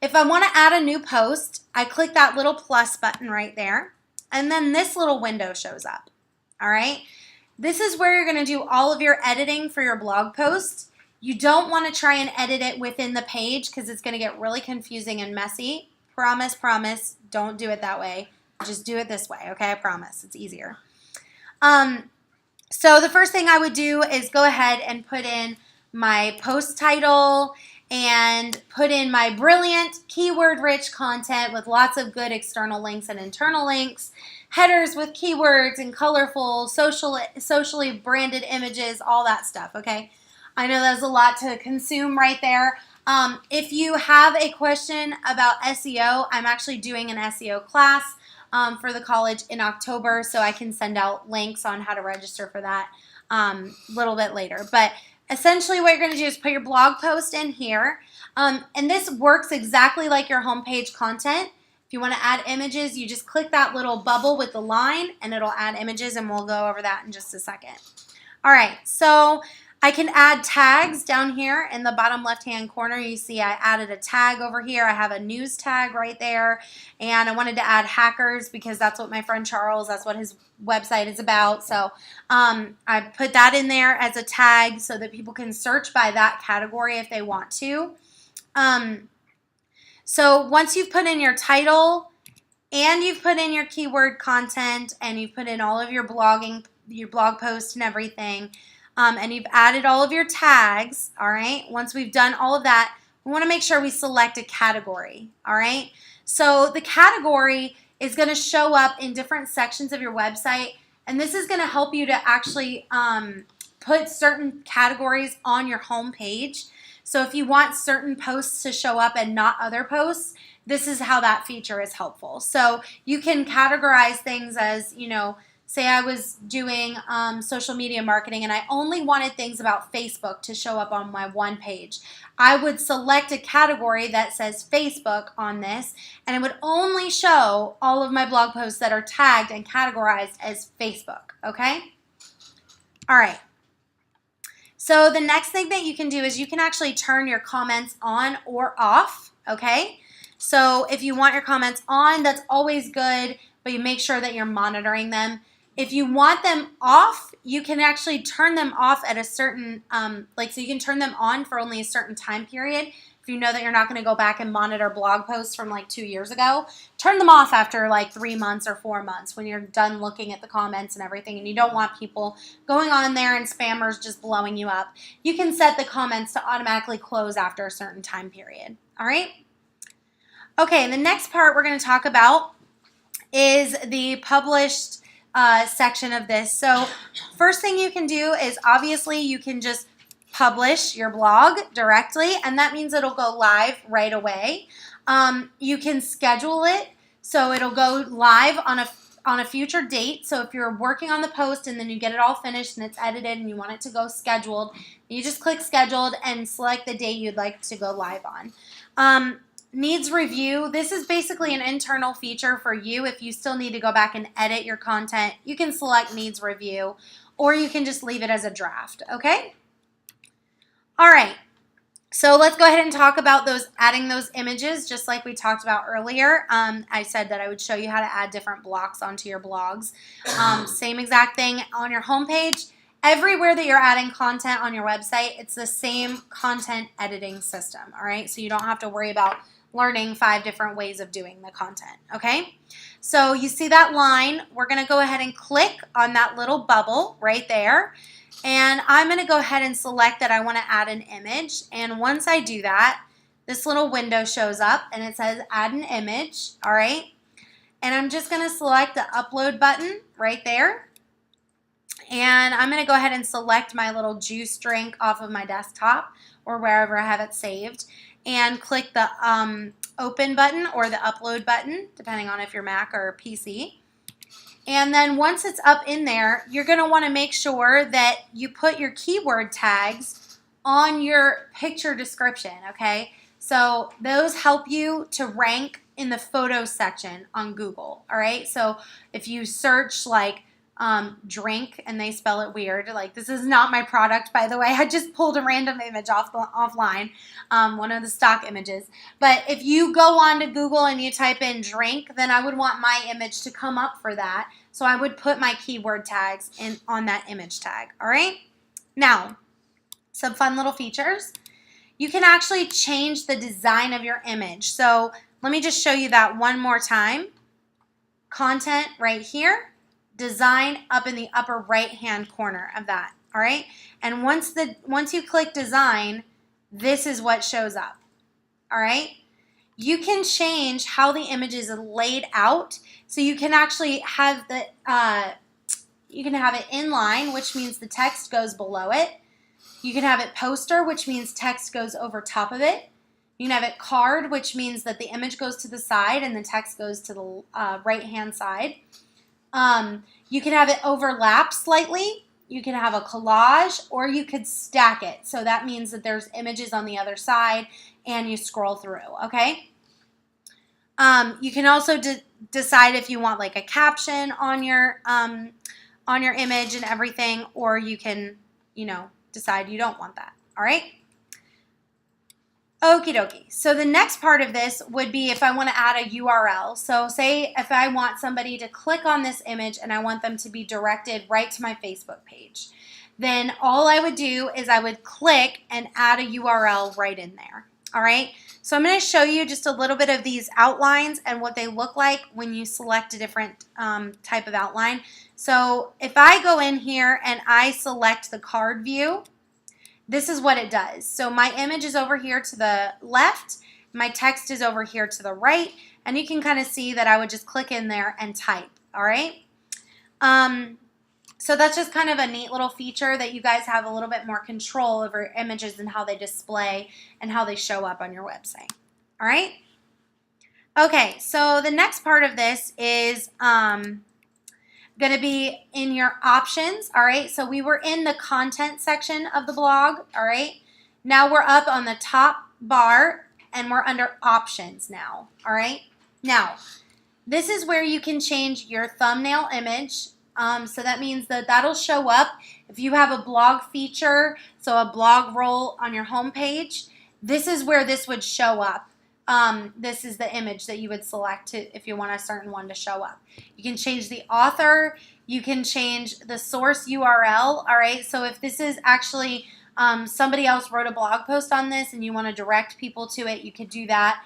If I want to add a new post, I click that little plus button right there, and then this little window shows up, all right? This is where you're going to do all of your editing for your blog post. You don't want to try and edit it within the page because it's going to get really confusing and messy. Promise, don't do it that way. Just do it this way, okay? I promise. It's easier. So the first thing I would do is go ahead and put in my post title and put in my brilliant keyword-rich content with lots of good external links and internal links, headers with keywords and colorful, socially branded images, all that stuff, okay? I know that's a lot to consume right there. If you have a question about SEO, I'm actually doing an SEO class for the college in October, so I can send out links on how to register for that a little bit later. But essentially what you're going to do is put your blog post in here, and this works exactly like your homepage content. If you want to add images, you just click that little bubble with the line, and it'll add images, and we'll go over that in just a second. All right, so I can add tags down here in the bottom left-hand corner. You see I added a tag over here. I have a news tag right there. And I wanted to add hackers because that's what my friend Charles, that's what his website is about. So I put that in there as a tag so that people can search by that category if they want to. So once you've put in your title and you've put in your keyword content and you've put in all of your blog posts and everything, and you've added all of your tags, all right? Once we've done all of that, we want to make sure we select a category, all right? So the category is going to show up in different sections of your website, and this is going to help you to actually put certain categories on your home page. So if you want certain posts to show up and not other posts, this is how that feature is helpful. So you can categorize things as, you know, say I was doing social media marketing and I only wanted things about Facebook to show up on my one page. I would select a category that says Facebook on this, and it would only show all of my blog posts that are tagged and categorized as Facebook, okay? All right. So the next thing that you can do is you can actually turn your comments on or off, okay? So if you want your comments on, that's always good, but you make sure that you're monitoring them. If you want them off, you can actually turn them off at a certain, so you can turn them on for only a certain time period. If you know that you're not going to go back and monitor blog posts from like 2 years ago, turn them off after like 3 months or 4 months when you're done looking at the comments and everything, and you don't want people going on there and spammers just blowing you up. You can set the comments to automatically close after a certain time period. All right? Okay, the next part we're going to talk about is the published section of this. So first thing you can do is obviously you can just publish your blog directly, and that means it'll go live right away. You can schedule it so it'll go live on a future date. So if you're working on the post and then you get it all finished and it's edited and you want it to go scheduled, you just click scheduled and select the date you'd like to go live on. Needs review. This is basically an internal feature for you. If you still need to go back and edit your content, you can select needs review, or you can just leave it as a draft, okay? All right, so let's go ahead and talk about adding those images just like we talked about earlier. I said that I would show you how to add different blocks onto your blogs. Same exact thing on your homepage. Everywhere that you're adding content on your website, it's the same content editing system, all right? So you don't have to worry about learning 5 different ways of doing the content, okay? So you see that line. We're going to go ahead and click on that little bubble right there. And I'm going to go ahead and select that I want to add an image. And once I do that, this little window shows up and it says add an image, all right? And I'm just going to select the upload button right there. And I'm going to go ahead and select my little juice drink off of my desktop or wherever I have it saved, and click the open button or the upload button, depending on if you're Mac or PC. And then once it's up in there, you're going to want to make sure that you put your keyword tags on your picture description, okay? So those help you to rank in the photo section on Google, all right? So if you search like drink and they spell it weird, like this is not my product, by the way. I just pulled a random image offline, one of the stock images. But if you go on to Google and you type in drink, then I would want my image to come up for that. So I would put my keyword tags on that image tag, all right? Now, some fun little features. You can actually change the design of your image. So let me just show you that one more time. Content right here. Design up in the upper right hand corner of that, all right? And once you click design, this is what shows up, all right? You can change how the image is laid out, so you can actually have you can have it inline, which means the text goes below it. You can have it poster, which means text goes over top of it. You can have it card, which means that the image goes to the side and the text goes to the right hand side. You can have it overlap slightly. You can have a collage, or you could stack it. So that means that there's images on the other side and you scroll through, okay? You can also decide if you want like a caption on your image and everything, or you can, decide you don't want that. All right? Okie dokie. So the next part of this would be if I want to add a URL. So say if I want somebody to click on this image and I want them to be directed right to my Facebook page, then all I would do is I would click and add a URL right in there. All right. So I'm going to show you just a little bit of these outlines and what they look like when you select a different type of outline. So if I go in here and I select the card view, this is what it does. So my image is over here to the left, my text is over here to the right, and you can kind of see that I would just click in there and type, all right? So that's just kind of a neat little feature that you guys have a little bit more control over images and how they display and how they show up on your website, all right? Okay, so the next part of this is going to be in your options, all right? So we were in the content section of the blog, all right? Now we're up on the top bar and we're under options now, all right? Now, this is where you can change your thumbnail image. So that means that that'll show up if you have a blog feature, so a blog roll on your homepage. This is where this would show up. This is the image that you would select if you want a certain one to show up. You can change the author. You can change the source URL. All right. So if this is actually somebody else wrote a blog post on this and you want to direct people to it, you could do that.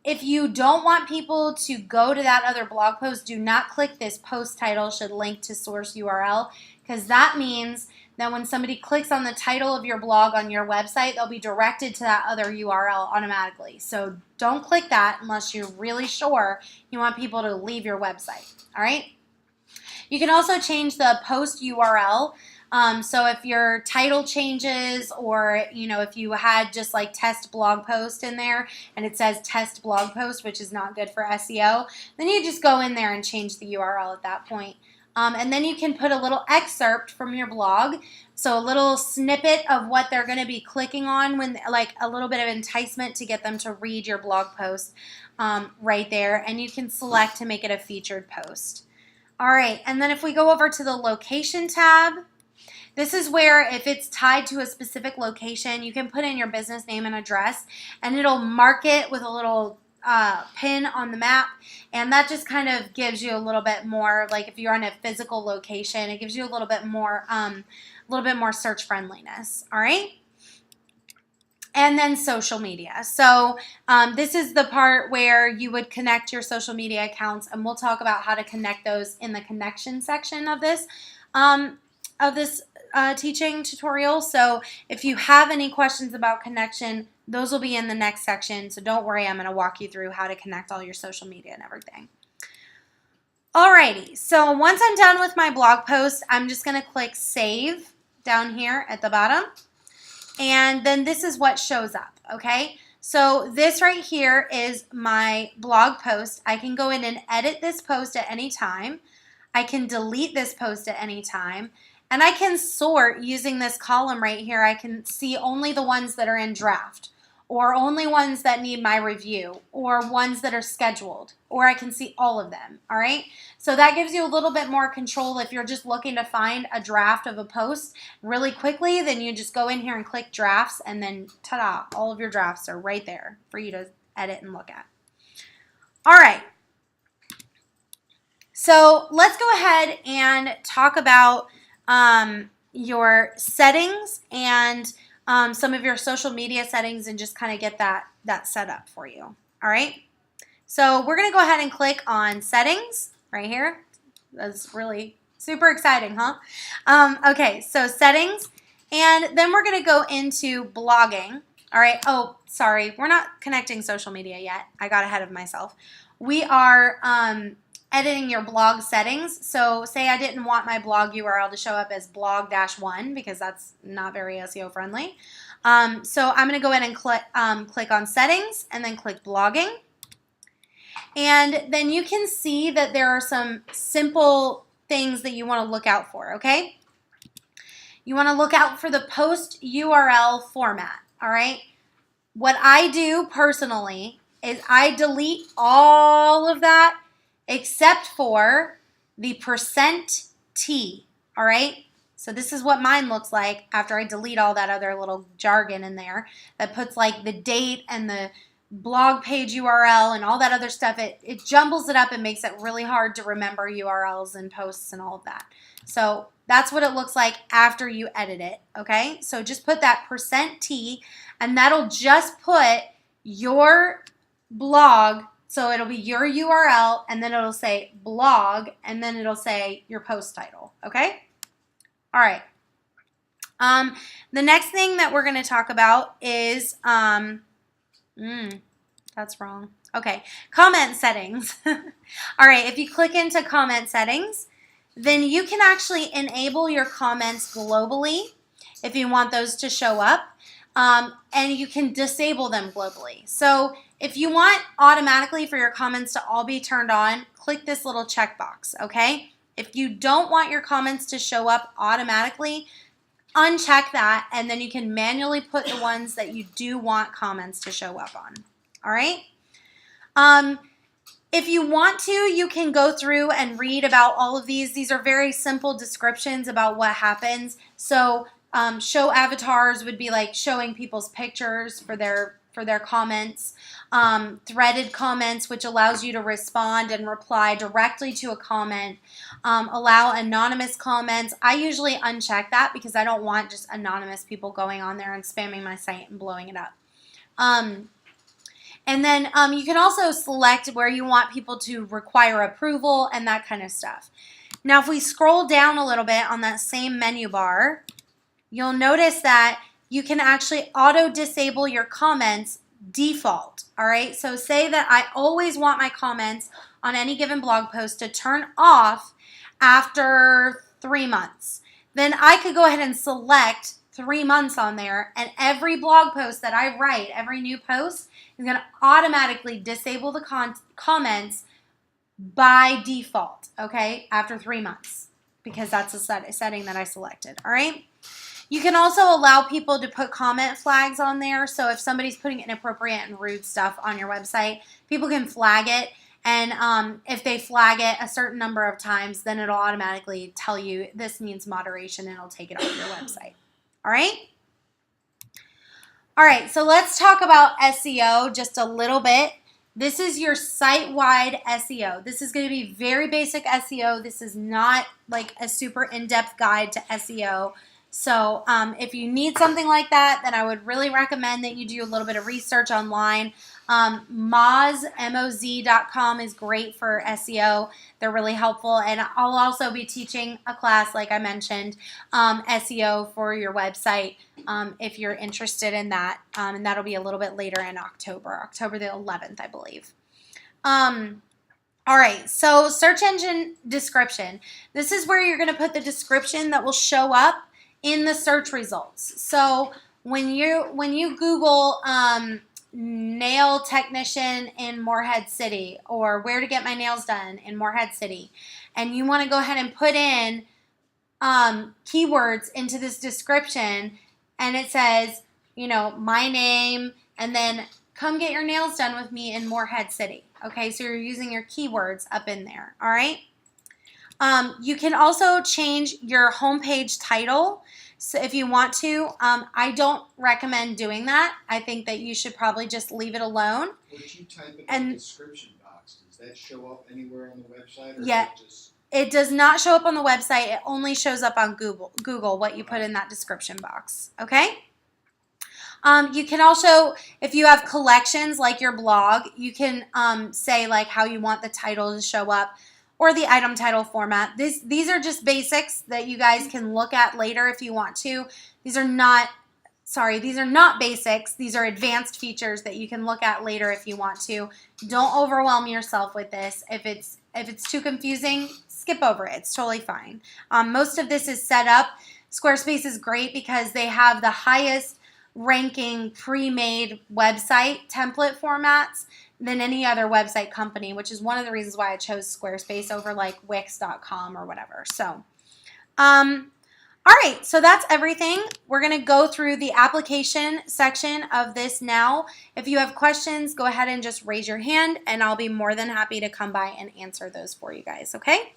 If you don't want people to go to that other blog post, do not click this post title should link to source URL, because that means that when somebody clicks on the title of your blog on your website, they'll be directed to that other URL automatically. So don't click that unless you're really sure you want people to leave your website. All right? You can also change the post URL. So if your title changes, or if you had just like test blog post in there and it says test blog post, which is not good for SEO, then you just go in there and change the URL at that point. And then you can put a little excerpt from your blog, so a little snippet of what they're going to be clicking on, when like a little bit of enticement to get them to read your blog post right there, and you can select to make it a featured post. All right, and then if we go over to the location tab, this is where if it's tied to a specific location, you can put in your business name and address, and it'll mark it with a little pin on the map, and that just kind of gives you a little bit more, like if you're on a physical location, it gives you a little bit more search friendliness. All right. And then social media. So this is the part where you would connect your social media accounts, and we'll talk about how to connect those in the connection section of this teaching tutorial. So if you have any questions about connection, those will be in the next section. So don't worry, I'm going to walk you through how to connect all your social media and everything. Alrighty, so once I'm done with my blog post, I'm just going to click save down here at the bottom. And then this is what shows up, okay? So this right here is my blog post. I can go in and edit this post at any time. I can delete this post at any time. And I can sort using this column right here. I can see only the ones that are in draft, or only ones that need my review, or ones that are scheduled, or I can see all of them, all right? So that gives you a little bit more control. If you're just looking to find a draft of a post really quickly, then you just go in here and click drafts, and then ta-da, all of your drafts are right there for you to edit and look at. All right. So let's go ahead and talk about your settings and some of your social media settings, and just kind of get that set up for you. All right. So we're going to go ahead and click on settings right here. That's really super exciting, huh? Okay. So settings, and then we're going to go into blogging. All right. Oh, sorry. We're not connecting social media yet. I got ahead of myself. We are, editing your blog settings. So say I didn't want my blog URL to show up as blog-1 because that's not very SEO friendly. So I'm going to go ahead and click on settings and then click blogging. And then you can see that there are some simple things that you want to look out for, okay? You want to look out for the post URL format, all right? What I do personally is I delete all of that except for the %T, all right? So this is what mine looks like after I delete all that other little jargon in there that puts like the date and the blog page URL and all that other stuff. It jumbles it up and makes it really hard to remember URLs and posts and all of that. So that's what it looks like after you edit it, okay? So just put that %T, and that'll just put your blog, so it'll be your URL, and then it'll say blog, and then it'll say your post title, okay? All right. The next thing that we're going to talk about is, that's wrong. Okay, comment settings. All right, if you click into comment settings, then you can actually enable your comments globally if you want those to show up, and you can disable them globally. So if you want automatically for your comments to all be turned on, click this little checkbox, okay? If you don't want your comments to show up automatically, uncheck that, and then you can manually put the ones that you do want comments to show up on, all right? If you want to, you can go through and read about all of these. These are very simple descriptions about what happens. So show avatars would be like showing people's pictures for their comments. Threaded comments, which allows you to respond and reply directly to a comment. Allow anonymous comments. I usually uncheck that because I don't want just anonymous people going on there and spamming my site and blowing it up. And then you can also select where you want people to require approval and that kind of stuff. Now, if we scroll down a little bit on that same menu bar, you'll notice that you can actually auto-disable your comments default, all right? So say that I always want my comments on any given blog post to turn off after 3 months. Then I could go ahead and select 3 months on there, and every blog post that I write, every new post, is going to automatically disable the comments by default, okay, after 3 months, because that's a setting that I selected, all right? You can also allow people to put comment flags on there, so if somebody's putting inappropriate and rude stuff on your website, people can flag it, and if they flag it a certain number of times, then it'll automatically tell you this needs moderation, and it'll take it off your website, all right? All right, so let's talk about SEO just a little bit. This is your site-wide SEO. This is going to be very basic SEO. This is not like a super in-depth guide to SEO. So if you need something like that, then I would really recommend that you do a little bit of research online. Moz.com is great for SEO. They're really helpful. And I'll also be teaching a class, like I mentioned, SEO for your website if you're interested in that. And that'll be a little bit later in October the 11th, I believe. All right, so search engine description. This is where you're going to put the description that will show up in the search results. So when you Google nail technician in Morehead City, or where to get my nails done in Morehead City, and you want to go ahead and put in keywords into this description, and it says, you know, my name, and then come get your nails done with me in Morehead City. Okay, so you're using your keywords up in there, all right? You can also change your homepage title. So if you want to, I don't recommend doing that. I think that you should probably just leave it alone. Would you type it in the description box? Does that show up anywhere on the website? Or yeah, it does not show up on the website. It only shows up on Google what you put in that description box, okay? You can also, if you have collections like your blog, you can say like how you want the title to show up, or the item title format. These are just basics that you guys can look at later if you want to. These are not basics. These are advanced features that you can look at later if you want to. Don't overwhelm yourself with this. If it's too confusing, skip over it. It's totally fine. Most of this is set up. Squarespace is great because they have the highest ranking pre-made website template formats than any other website company, which is one of the reasons why I chose Squarespace over like Wix.com or whatever. So, all right, so that's everything. We're going to go through the application section of this now. If you have questions, go ahead and just raise your hand, and I'll be more than happy to come by and answer those for you guys, okay?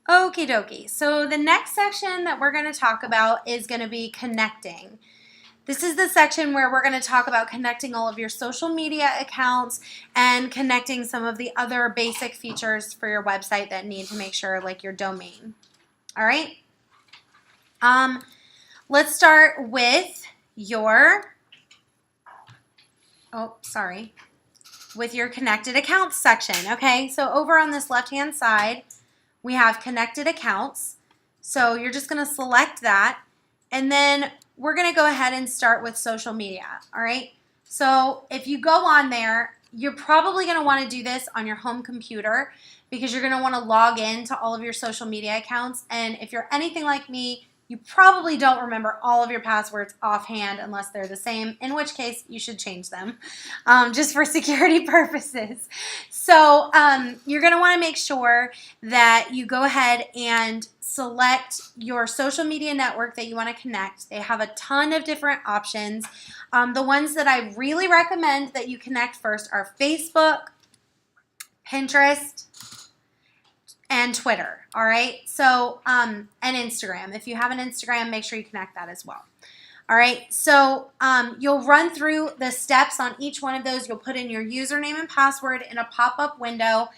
Okie dokie. So the next section that we're going to talk about is going to be connecting. This is the section where we're going to talk about connecting all of your social media accounts and connecting some of the other basic features for your website that need to make sure, like your domain. All right. Let's start with your, with your connected accounts section. Okay. So over on this left-hand side, we have connected accounts. So you're just going to select that, and then we're going to go ahead and start with social media, all right? So if you go on there, you're probably going to want to do this on your home computer because you're going to want to log in to all of your social media accounts. And if you're anything like me, you probably don't remember all of your passwords offhand unless they're the same, in which case you should change them just for security purposes. So you're going to want to make sure that you go ahead and select your social media network that you want to connect. They have a ton of different options. The ones that I really recommend that you connect first are Facebook, Pinterest, and Twitter, all right? So, and Instagram. If you have an Instagram, make sure you connect that as well. All right, so you'll run through the steps on each one of those. You'll put in your username and password in a pop-up window,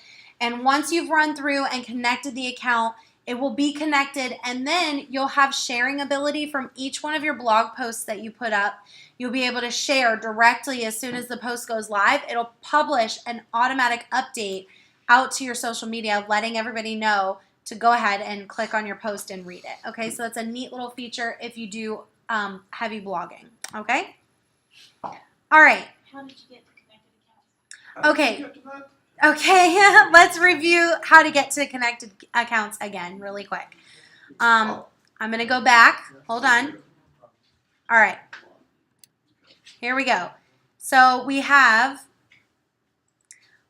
and once you've run through and connected the account, it will be connected, and then you'll have sharing ability from each one of your blog posts that you put up. You'll be able to share directly as soon as the post goes live. It'll publish an automatic update out to your social media, letting everybody know to go ahead and click on your post and read it. Okay, so that's a neat little feature if you do heavy blogging. Okay? All right. How did you get the connected accounts? Okay. Okay, let's review how to get to connected accounts again really quick. I'm going to go back. Hold on. All right. Here we go. So we have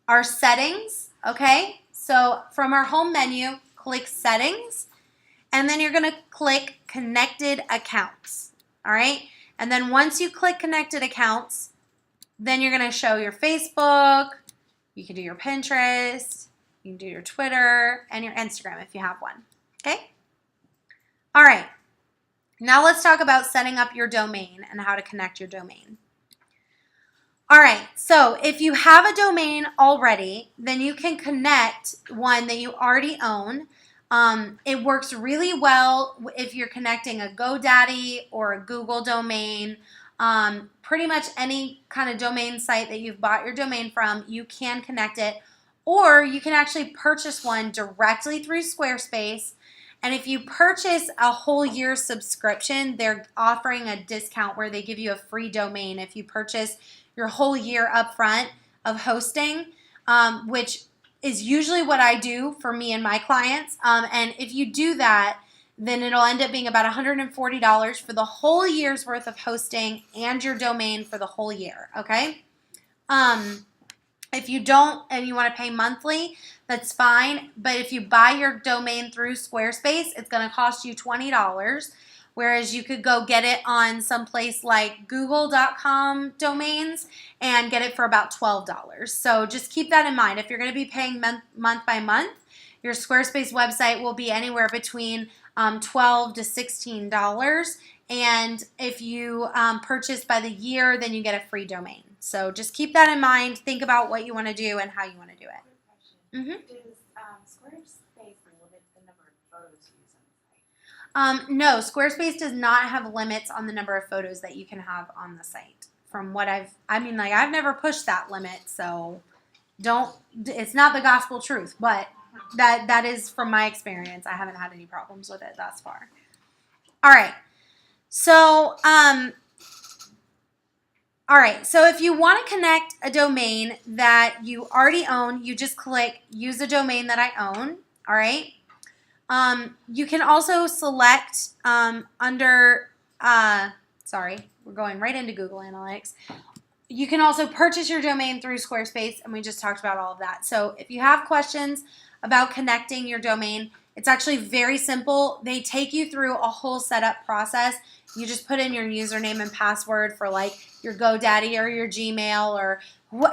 our settings, okay? So from our home menu, click Settings, and then you're going to click Connected Accounts, all right? And then once you click Connected Accounts, then you're going to show your Facebook, you can do your Pinterest, you can do your Twitter, and your Instagram if you have one, okay? All right. Now let's talk about setting up your domain and how to connect your domain. All right, so if you have a domain already, then you can connect one that you already own. It works really well if you're connecting a GoDaddy or a Google domain. Pretty much any kind of domain site that you've bought your domain from, you can connect it. Or you can actually purchase one directly through Squarespace. And if you purchase a whole year subscription, they're offering a discount where they give you a free domain if you purchase your whole year up front of hosting, which is usually what I do for me and my clients. And if you do that, then it'll end up being about $140 for the whole year's worth of hosting and your domain for the whole year, okay? If you don't and you want to pay monthly, that's fine. But if you buy your domain through Squarespace, it's going to cost you $20. Whereas you could go get it on someplace like google.com domains and get it for about $12. So just keep that in mind. If you're going to be paying month by month, your Squarespace website will be anywhere between $12 to $16. And if you purchase by the year, then you get a free domain. So just keep that in mind. Think about what you want to do and how you want to do it. Mm-hmm. Does Squarespace limit the number of photos you use on the site? No, Squarespace does not have limits on the number of photos that you can have on the site. From what I've never pushed that limit, so it's not the gospel truth, but that is from my experience. I haven't had any problems with it thus far. All right. So, so if you want to connect a domain that you already own, you just click Use a Domain That I Own, all right? You can also select under, we're going right into Google Analytics. You can also purchase your domain through Squarespace, and we just talked about all of that. So if you have questions about connecting your domain, it's actually very simple. They take you through a whole setup process. You just put in your username and password for like your GoDaddy or your Gmail or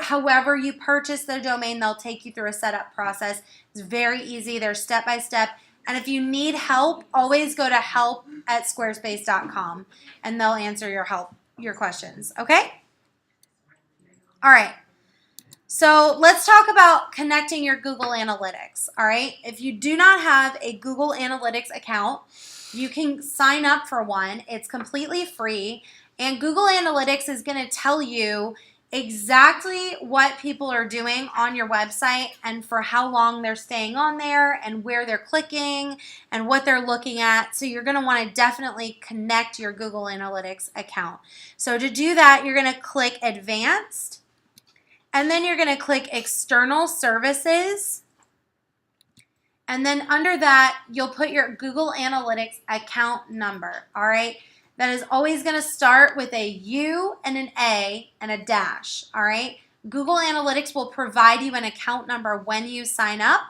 however you purchase the domain. They'll take you through a setup process. It's very easy. They're step-by-step. And if you need help, always go to help@squarespace.com and they'll answer your questions, okay? All right. So let's talk about connecting your Google Analytics, all right? If you do not have a Google Analytics account, you can sign up for one. It's completely free, and Google Analytics is going to tell you exactly what people are doing on your website and for how long they're staying on there and where they're clicking and what they're looking at. So you're going to want to definitely connect your Google Analytics account. So to do that, you're going to click Advanced, and then you're going to click External Services. And then under that, you'll put your Google Analytics account number, all right? That is always going to start with a U and an A and a dash, all right? Google Analytics will provide you an account number when you sign up.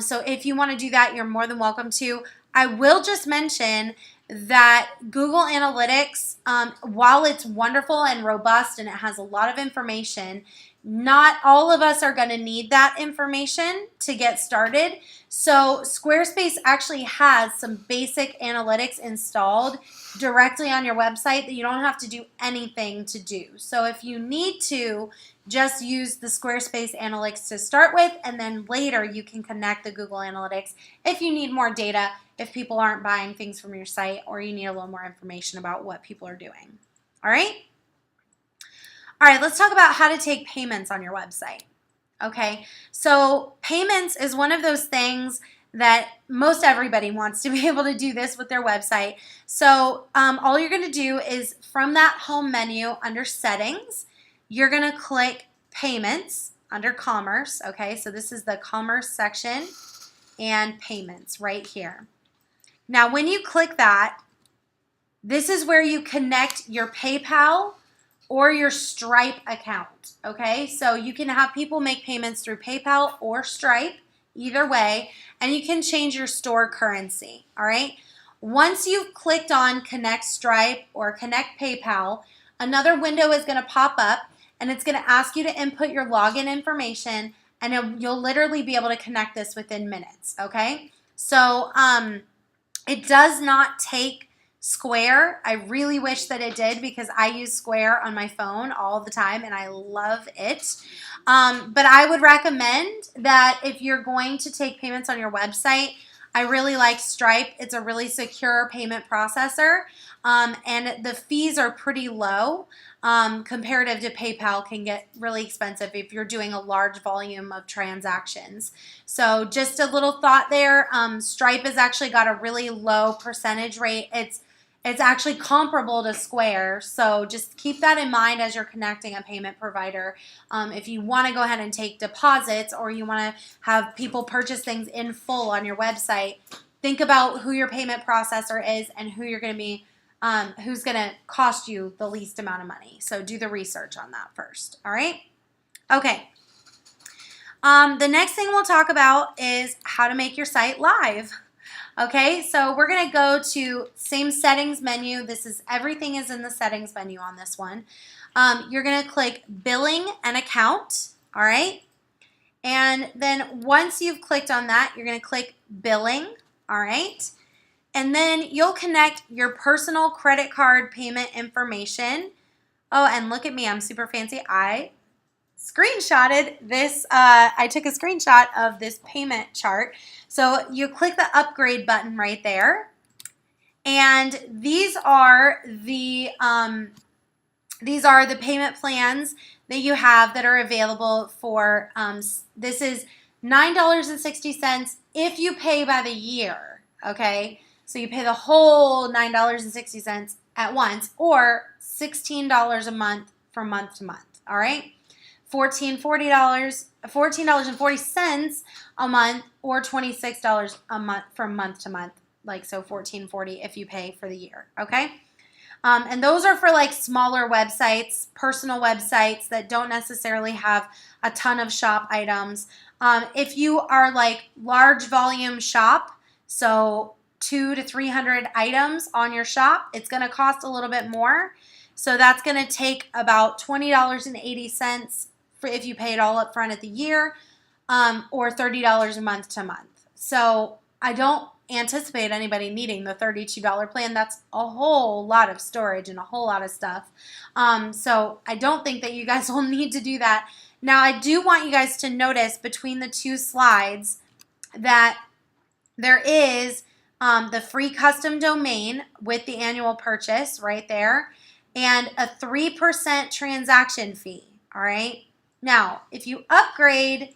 So if you want to do that, you're more than welcome to. I will just mention that Google Analytics, while it's wonderful and robust and it has a lot of information, not all of us are going to need that information to get started. So Squarespace actually has some basic analytics installed directly on your website that you don't have to do anything to do. So if you need to, just use the Squarespace Analytics to start with, and then later you can connect the Google Analytics if you need more data, if people aren't buying things from your site, or you need a little more information about what people are doing. All right? All right, let's talk about how to take payments on your website. Okay, so payments is one of those things that most everybody wants to be able to do this with their website. So all you're going to do is from that home menu under Settings, you're going to click Payments under Commerce. Okay, so this is the Commerce section and Payments right here. Now, when you click that, this is where you connect your PayPal or your Stripe account, okay? So you can have people make payments through PayPal or Stripe, either way, and you can change your store currency, all right? Once you've clicked on Connect Stripe or Connect PayPal, another window is going to pop up, and it's going to ask you to input your login information, and you'll literally be able to connect this within minutes, okay? So it does not take Square. I really wish that it did because I use Square on my phone all the time and I love it. But I would recommend that if you're going to take payments on your website, I really like Stripe. It's a really secure payment processor, and the fees are pretty low. Comparative to PayPal can get really expensive if you're doing a large volume of transactions. So just a little thought there. Stripe has actually got a really low percentage rate. It's actually comparable to Square, so just keep that in mind as you're connecting a payment provider. If you want to go ahead and take deposits or you want to have people purchase things in full on your website, think about who your payment processor is and who you're going to be, who's going to cost you the least amount of money. So do the research on that first, all right? Okay. The next thing we'll talk about is how to make your site live. Okay, so we're going to go to same settings menu. Everything is in the settings menu on this one. You're going to click billing and account, all right? And then once you've clicked on that, you're going to click billing, all right? And then you'll connect your personal credit card payment information. Oh, and look at me, I'm super fancy. I screenshotted this. I took a screenshot of this payment chart. So you click the upgrade button right there, and these are the payment plans that you have that are available for. This is $9.60 if you pay by the year. Okay, so you pay the whole $9.60 at once, or $16 a month from month to month. All right. $14.40 a month, or $26 a month from month to month, like so $14.40 if you pay for the year, okay? And those are for like smaller websites, personal websites that don't necessarily have a ton of shop items. If you are like large volume shop, so 200 to 300 items on your shop, it's going to cost a little bit more. So that's going to take about $20.80 if you pay it all up front at the year, or $30 a month to month. So I don't anticipate anybody needing the $32 plan. That's a whole lot of storage and a whole lot of stuff. So I don't think that you guys will need to do that. Now, I do want you guys to notice between the two slides that there is the free custom domain with the annual purchase right there and a 3% transaction fee, all right? Now, if you upgrade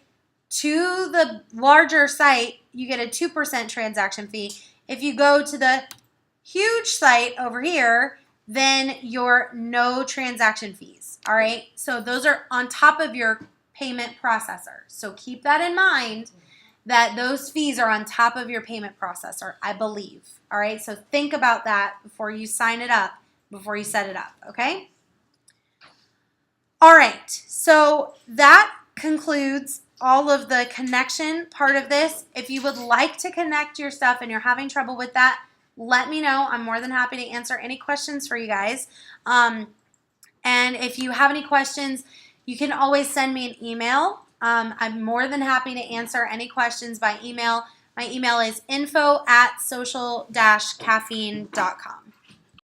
to the larger site, you get a 2% transaction fee. If you go to the huge site over here, then you're no transaction fees, all right? So those are on top of your payment processor. So keep that in mind that those fees are on top of your payment processor, I believe, all right? So think about that before you sign it up, before you set it up, okay? All right, so that concludes all of the connection part of this. If you would like to connect your stuff and you're having trouble with that, let me know. I'm more than happy to answer any questions for you guys. And if you have any questions, you can always send me an email. I'm more than happy to answer any questions by email. My email is info@social-caffeine.com.